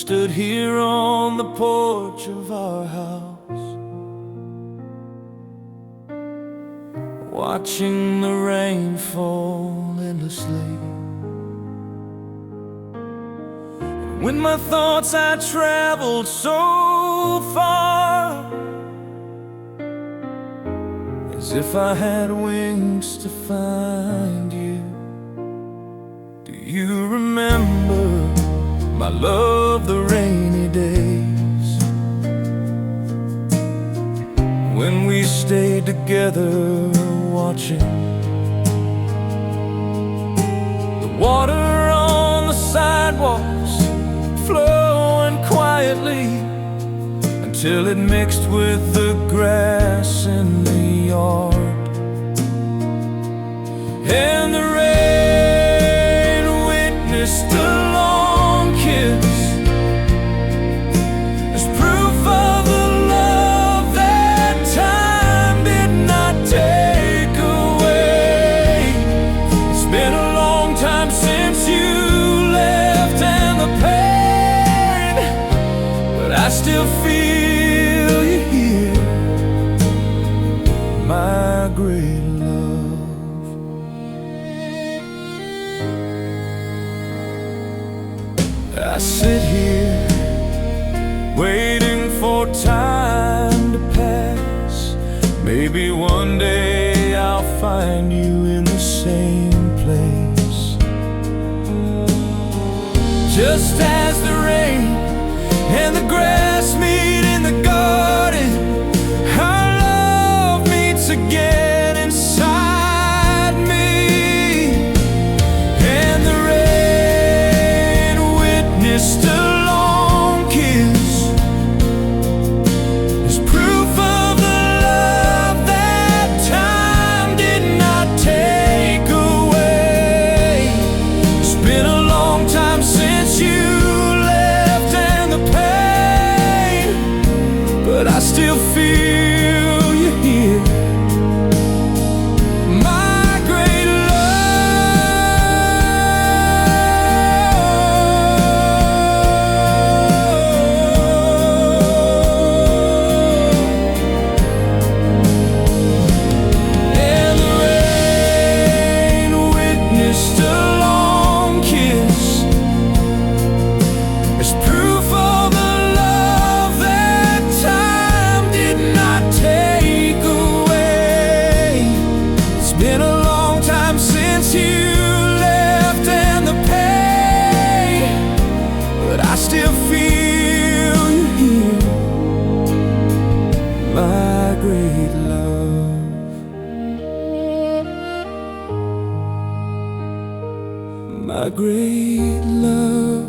stood here on the porch of our house, watching the rain fall endlessly. And when my thoughts had traveled so far, as if I had wings to find you. Do you remember, my love, the rainy days when we stayed together watching the water on the sidewalks flowing quietly until it mixed with the grass in the yard? And the rain witnessed a long kiss as proof of the love that time did not take away. It's been a long time since you left, and the pain, but I still feel you here, my great love. I sit here waiting for time to pass. Maybe one day I'll find you in the same place. Just as the rain and the grass meet in the garden, our love meets again inside me. And the rain witnessed a long kiss as proof of the love that time did not take away. It's been a long time since you left, and the pain, but I still feel you here, my great love. And the rain witnessed a long kiss as proof of the love that time did not take away. It's been a long time since you left, and the pain, but I still feel you here, my great love, my great love.